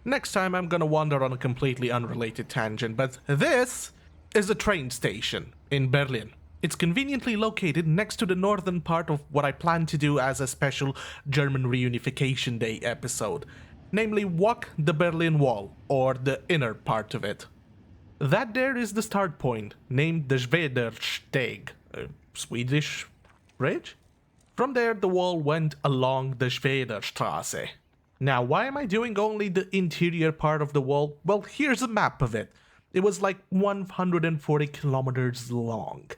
Next time I'm gonna wander on a completely unrelated tangent, but this is a train station in Berlin. It's conveniently located next to the northern part of what I plan to do as a special German Reunification Day episode, namely walk the Berlin Wall, or the inner part of it. That there is the start point, named the Schwedersteg, a Swedish bridge? From there the wall went along the Schwederstrasse. Now, why am I doing only the interior part of the wall? Well, here's a map of it. It was like 140 kilometers long.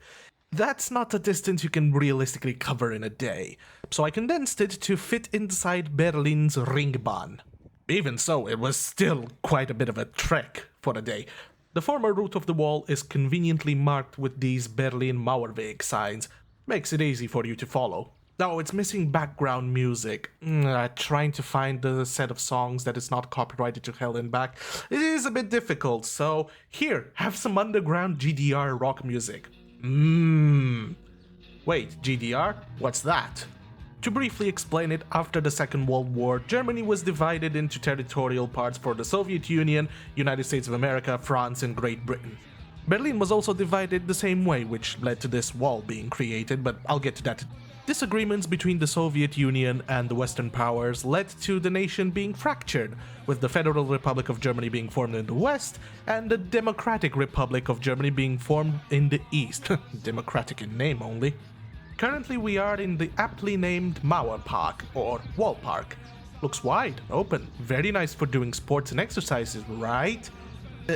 That's not a distance you can realistically cover in a day, so I condensed it to fit inside Berlin's Ringbahn. Even so, it was still quite a bit of a trek for a day. The former route of the wall is conveniently marked with these Berlin Mauerweg signs. Makes it easy for you to follow. Oh, it's missing background music. Trying to find the set of songs that is not copyrighted to hell and back. It is a bit difficult, so here, have some underground GDR rock music. Wait, GDR? What's that? To briefly explain it, after the Second World War, Germany was divided into territorial parts for the Soviet Union, United States of America, France, and Great Britain. Berlin was also divided the same way, which led to this wall being created, but I'll get to that. Disagreements between the Soviet Union and the Western powers led to the nation being fractured, with the Federal Republic of Germany being formed in the west and the Democratic Republic of Germany being formed in the east. Democratic in name only. Currently we are in the aptly named Mauer Park, or Wall Park. Looks wide, open, very nice for doing sports and exercises, right?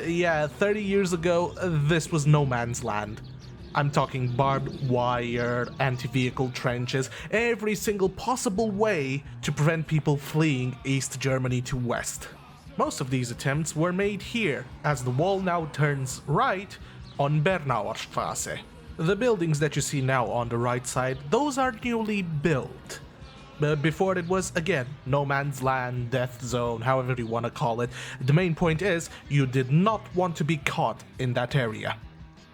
Yeah, 30 years ago, this was no man's land. I'm talking barbed wire, anti-vehicle trenches, every single possible way to prevent people fleeing East Germany to West. Most of these attempts were made here, as the wall now turns right on Bernauer Straße. The buildings that you see now on the right side, those are newly built. Before it was, again, no man's land, death zone, however you want to call it. The main point is, you did not want to be caught in that area.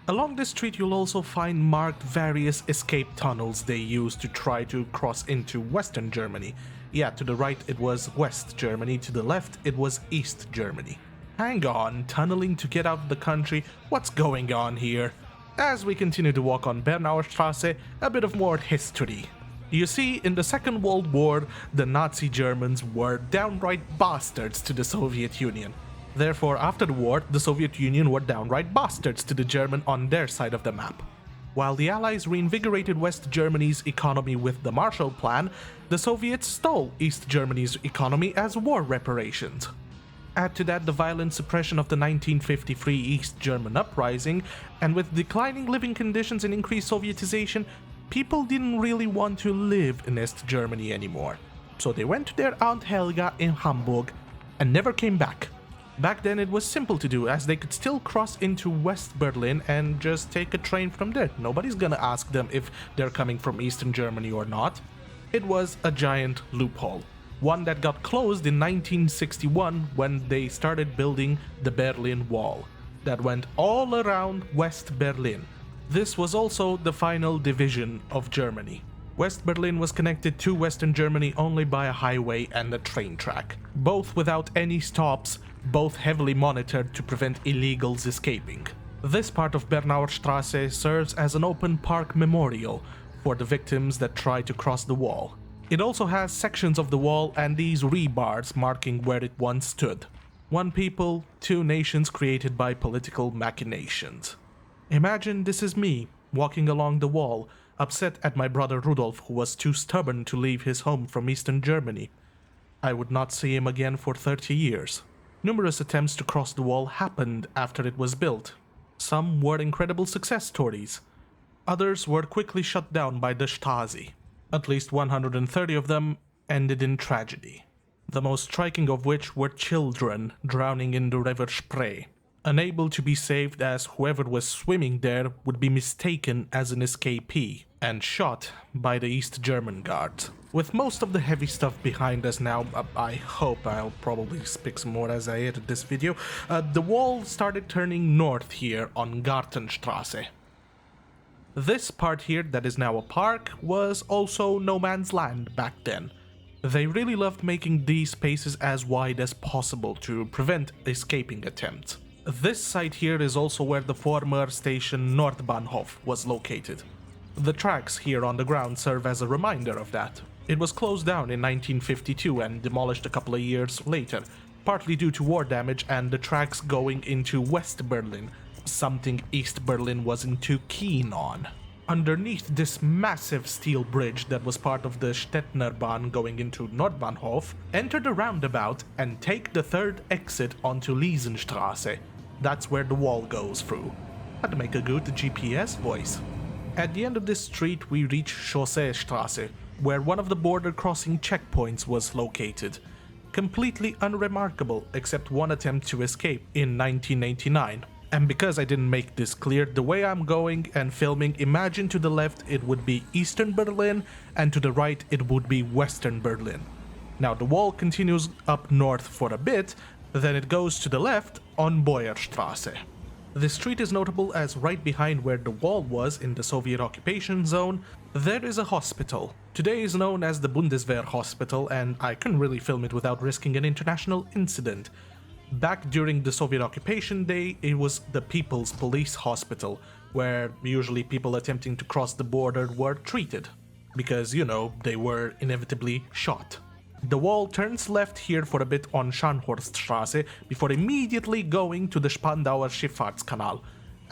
Along this street you'll also find marked various escape tunnels they used to try to cross into Western Germany. Yeah, to the right it was West Germany, to the left it was East Germany. Hang on, tunneling to get out of the country, what's going on here? As we continue to walk on Bernauer Straße, a bit of more history. You see, in the Second World War, the Nazi Germans were downright bastards to the Soviet Union. Therefore, after the war, the Soviet Union were downright bastards to the German on their side of the map. While the Allies reinvigorated West Germany's economy with the Marshall Plan, the Soviets stole East Germany's economy as war reparations. Add to that the violent suppression of the 1953 East German uprising, and with declining living conditions and increased Sovietization, people didn't really want to live in East Germany anymore. So they went to their Aunt Helga in Hamburg and never came back. Back then it was simple to do, as they could still cross into West Berlin and just take a train from there. Nobody's gonna ask them if they're coming from Eastern Germany or not. It was a giant loophole. One that got closed in 1961 when they started building the Berlin Wall, that went all around West Berlin. This was also the final division of Germany. West Berlin was connected to Western Germany only by a highway and a train track, both without any stops, both heavily monitored to prevent illegals escaping. This part of Bernauer Straße serves as an open park memorial for the victims that tried to cross the wall. It also has sections of the wall and these rebars marking where it once stood. One people, two nations created by political machinations. Imagine this is me, walking along the wall, upset at my brother Rudolf, who was too stubborn to leave his home from Eastern Germany. I would not see him again for 30 years. Numerous attempts to cross the wall happened after it was built. Some were incredible success stories. Others were quickly shut down by the Stasi. At least 130 of them ended in tragedy. The most striking of which were children drowning in the river Spree, unable to be saved as whoever was swimming there would be mistaken as an escapee and shot by the East German guards. With most of the heavy stuff behind us now, I hope I'll probably speak some more as I edit this video, the wall started turning north here on Gartenstrasse. This part here that is now a park was also no man's land back then. They really loved making these spaces as wide as possible to prevent escaping attempts. This site here is also where the former station Nordbahnhof was located. The tracks here on the ground serve as a reminder of that. It was closed down in 1952 and demolished a couple of years later, partly due to war damage and the tracks going into West Berlin, something East Berlin wasn't too keen on. Underneath this massive steel bridge that was part of the Stettnerbahn going into Nordbahnhof, enter the roundabout and take the third exit onto Liesenstraße. That's where the wall goes through. Had to make a good GPS voice. At the end of this street we reach Chausseestraße, where one of the border crossing checkpoints was located. Completely unremarkable except one attempt to escape in 1989. And because I didn't make this clear, the way I'm going and filming, imagine to the left it would be Eastern Berlin and to the right it would be Western Berlin. Now the wall continues up north for a bit, then it goes to the left on Boyerstraße. The street is notable as right behind where the wall was in the Soviet occupation zone, there is a hospital. Today is known as the Bundeswehr Hospital, and I couldn't really film it without risking an international incident. Back during the Soviet occupation day, it was the People's Police Hospital, where usually people attempting to cross the border were treated. Because, you know, they were inevitably shot. The wall turns left here for a bit on Scharnhorststraße before immediately going to the Spandauer Schifffahrtskanal,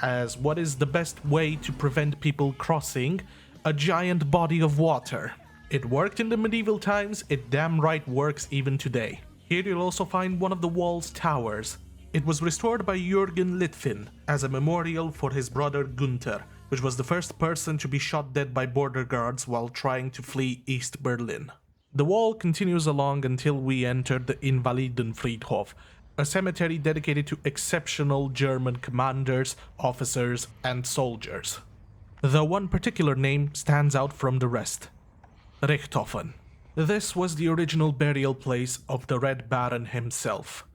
as what is the best way to prevent people crossing a giant body of water. It worked in the medieval times, it damn right works even today. Here you'll also find one of the wall's towers. It was restored by Jürgen Litvin as a memorial for his brother Günther, which was the first person to be shot dead by border guards while trying to flee East Berlin. The wall continues along until we enter the Invalidenfriedhof, a cemetery dedicated to exceptional German commanders, officers, and soldiers. Though one particular name stands out from the rest: Richthofen. This was the original burial place of the Red Baron himself,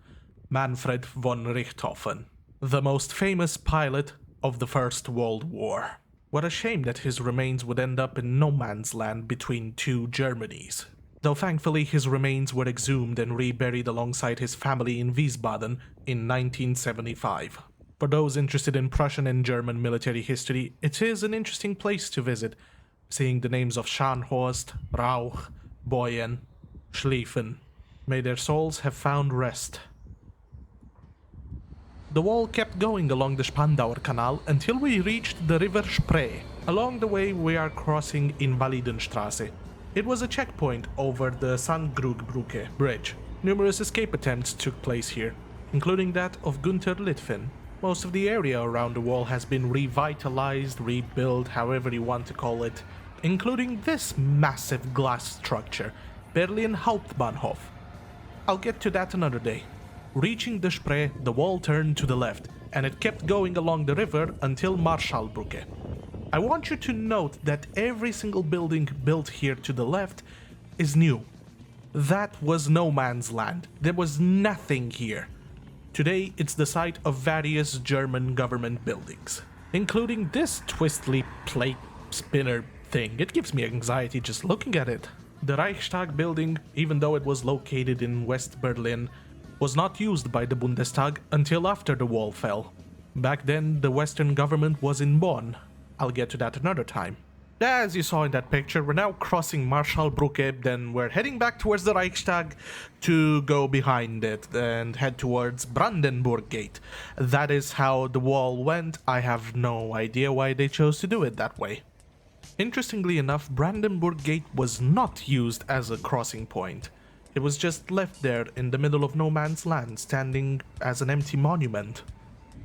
Manfred von Richthofen, the most famous pilot of the First World War. What a shame that his remains would end up in no man's land between two Germanys. Though thankfully his remains were exhumed and reburied alongside his family in Wiesbaden in 1975. For those interested in Prussian and German military history, it is an interesting place to visit, seeing the names of Scharnhorst, Rauch, Boyen, Schlieffen. May their souls have found rest. The wall kept going along the Spandauer Canal until we reached the river Spree. Along the way we are crossing Invalidenstraße. It was a checkpoint over the Sandkrugbrücke bridge. Numerous escape attempts took place here, including that of Günther Litvin. Most of the area around the wall has been revitalized, rebuilt, however you want to call it, including this massive glass structure, Berlin Hauptbahnhof. I'll get to that another day. Reaching the Spree, the wall turned to the left, and it kept going along the river until Marschallbrücke. I want you to note that every single building built here to the left is new. That was no man's land. There was nothing here. Today, it's the site of various German government buildings, including this twistly plate spinner thing. It gives me anxiety just looking at it. The Reichstag building, even though it was located in West Berlin, was not used by the Bundestag until after the wall fell. Back then, the Western government was in Bonn. I'll get to that another time. As you saw in that picture, we're now crossing Marschallbrücke, then we're heading back towards the Reichstag to go behind it and head towards Brandenburg Gate. That is how the wall went. I have no idea why they chose to do it that way. Interestingly enough, Brandenburg Gate was not used as a crossing point. It was just left there in the middle of no man's land, standing as an empty monument.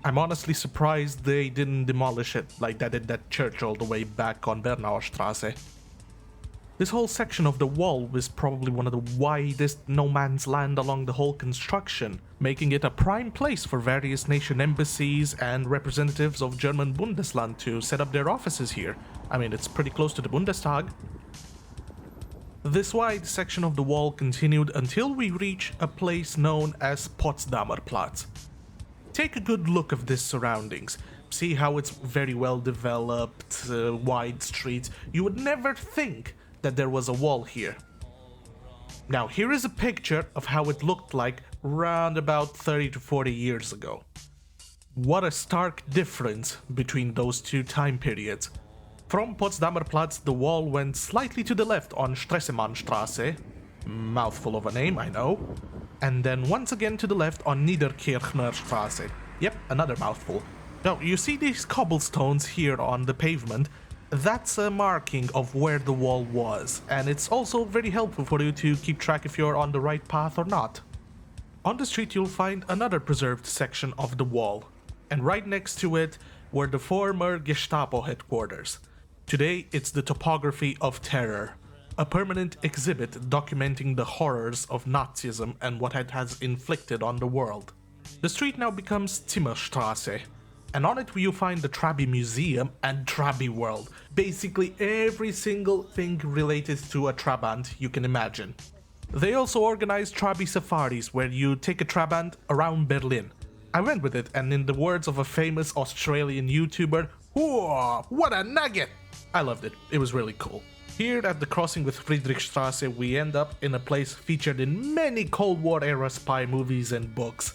I'm honestly surprised they didn't demolish it like they did that church all the way back on Bernauer Straße. This whole section of the wall was probably one of the widest no man's land along the whole construction, making it a prime place for various nation embassies and representatives of German Bundesland to set up their offices here. I mean, it's pretty close to the Bundestag. This wide section of the wall continued until we reach a place known as Potsdamer Platz. Take a good look of this surroundings. See how it's very well developed, wide streets. You would never think that there was a wall here. Now here is a picture of how it looked like round about 30 to 40 years ago. What a stark difference between those two time periods. From Potsdamer Platz, the wall went slightly to the left on Stresemannstraße, mouthful of a name, I know, and then once again to the left on Niederkirchner Straße. Yep, another mouthful. Now, you see these cobblestones here on the pavement? That's a marking of where the wall was, and it's also very helpful for you to keep track if you're on the right path or not. On the street you'll find another preserved section of the wall, and right next to it were the former Gestapo headquarters. Today it's the Topography of Terror, a permanent exhibit documenting the horrors of Nazism and what it has inflicted on the world. The street now becomes Zimmerstraße, and on it you find the Trabi Museum and Trabi World, basically every single thing related to a Trabant you can imagine. They also organize Trabi safaris where you take a Trabant around Berlin. I went with it, and in the words of a famous Australian YouTuber, whoa, what a nugget! I loved it, it was really cool. Here at the crossing with Friedrichstraße we end up in a place featured in many Cold War era spy movies and books,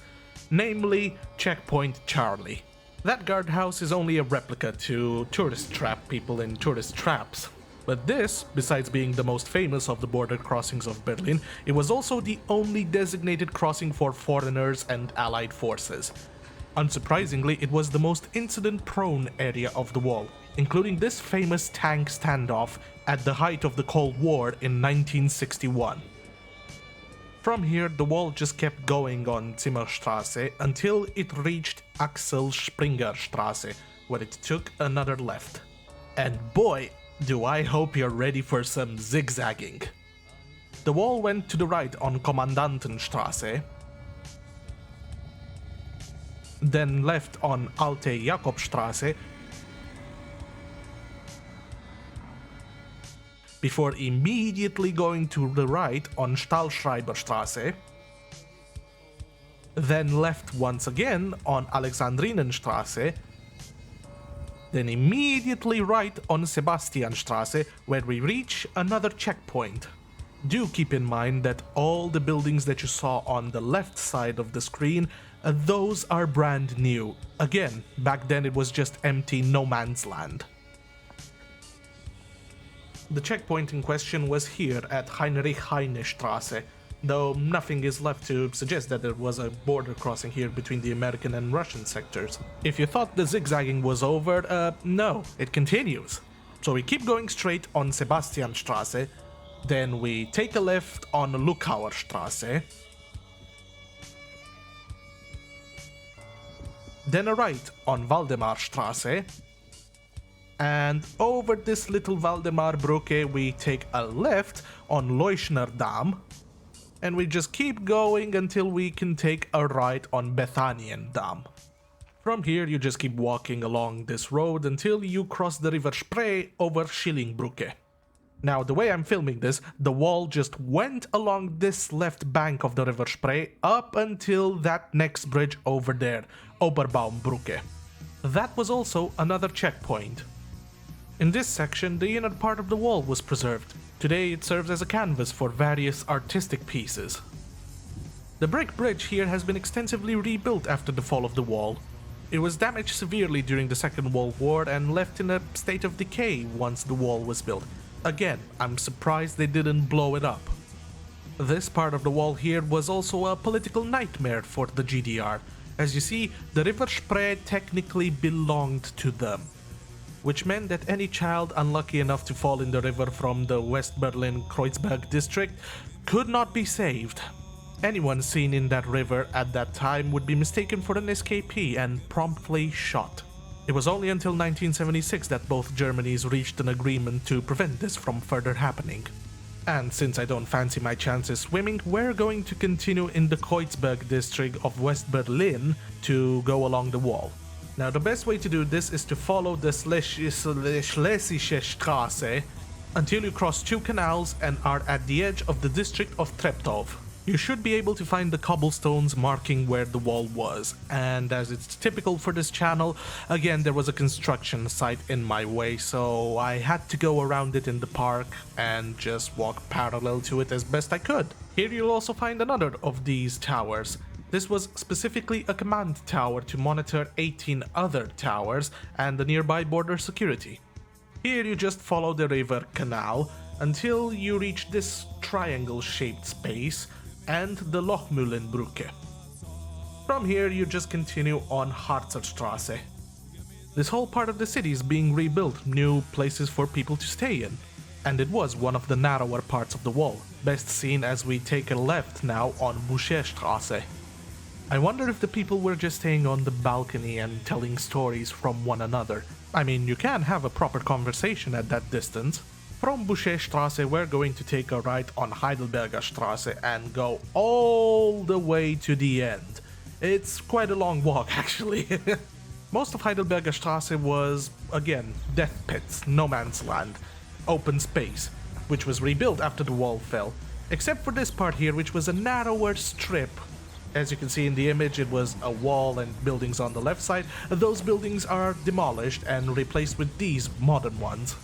namely Checkpoint Charlie. That guardhouse is only a replica to tourist trap people in tourist traps. But this, besides being the most famous of the border crossings of Berlin, it was also the only designated crossing for foreigners and allied forces. Unsurprisingly, it was the most incident-prone area of the wall, including this famous tank standoff at the height of the Cold War in 1961. From here, the wall just kept going on Zimmerstraße until it reached Axel Springer Straße, where it took another left. And boy, do I hope you're ready for some zigzagging. The wall went to the right on Kommandantenstraße, then left on Alte Jakobstraße, before immediately going to the right on Stahlschreiberstraße, then left once again on Alexandrinenstraße, then immediately right on Sebastianstraße, where we reach another checkpoint. Do keep in mind that all the buildings that you saw on the left side of the screen, those are brand new. Again, back then it was just empty no man's land. The checkpoint in question was here at Heinrich-Heine-Straße, though nothing is left to suggest that there was a border crossing here between the American and Russian sectors. If you thought the zigzagging was over, no, it continues. So we keep going straight on Sebastianstraße, then we take a left on Lukauerstraße, then a right on Waldemarstraße, and over this little Waldemarbrücke we take a left on Leuschner Dam, and we just keep going until we can take a right on Bethanien Dam. From here you just keep walking along this road until you cross the River Spree over Schillingbrücke. Now, the way I'm filming this, the wall just went along this left bank of the River Spree up until that next bridge over there, Oberbaumbrücke. That was also another checkpoint. In this section, the inner part of the wall was preserved. Today it serves as a canvas for various artistic pieces. The brick bridge here has been extensively rebuilt after the fall of the wall. It was damaged severely during the Second World War and left in a state of decay once the wall was built. Again, I'm surprised they didn't blow it up. This part of the wall here was also a political nightmare for the GDR. As you see, the River Spree technically belonged to them, which meant that any child unlucky enough to fall in the river from the West Berlin Kreuzberg district could not be saved. Anyone seen in that river at that time would be mistaken for an escapee and promptly shot. It was only until 1976 that both Germanys reached an agreement to prevent this from further happening. And since I don't fancy my chances swimming, we're going to continue in the Kreuzberg district of West Berlin to go along the wall. Now, the best way to do this is to follow the Schlesische Straße until you cross two canals and are at the edge of the district of Treptow. You should be able to find the cobblestones marking where the wall was, and as it's typical for this channel, again there was a construction site in my way, so I had to go around it in the park and just walk parallel to it as best I could. Here you'll also find another of these towers. This was specifically a command tower to monitor 18 other towers and the nearby border security. Here you just follow the river canal until you reach this triangle-shaped space and the Lochmühlenbrücke. From here you just continue on Harzerstraße. This whole part of the city is being rebuilt, new places for people to stay in, and it was one of the narrower parts of the wall, best seen as we take a left now on Boucherstraße. I wonder if the people were just staying on the balcony and telling stories from one another. I mean, you can have a proper conversation at that distance. From Boucherstraße we're going to take a right on Heidelberger Straße and go all the way to the end. It's quite a long walk actually. Most of Heidelberger Straße was, again, death pits, no man's land, open space, which was rebuilt after the wall fell. Except for this part here, which was a narrower strip. As you can see in the image, it was a wall and buildings on the left side. Those buildings are demolished and replaced with these modern ones.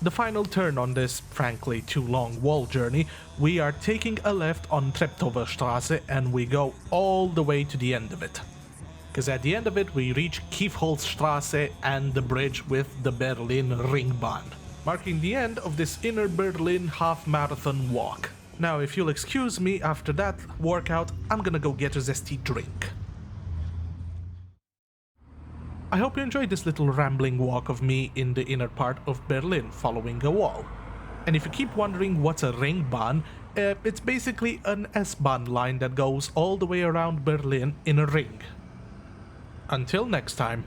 The final turn on this, frankly, too long wall journey, we are taking a left on Treptower Straße and we go all the way to the end of it. Because at the end of it we reach Kiefholzstraße and the bridge with the Berlin Ringbahn, marking the end of this inner Berlin half-marathon walk. Now if you'll excuse me, after that workout I'm gonna go get a zesty drink. I hope you enjoyed this little rambling walk of me in the inner part of Berlin following a wall. And if you keep wondering what's a Ringbahn, it's basically an S-Bahn line that goes all the way around Berlin in a ring. Until next time.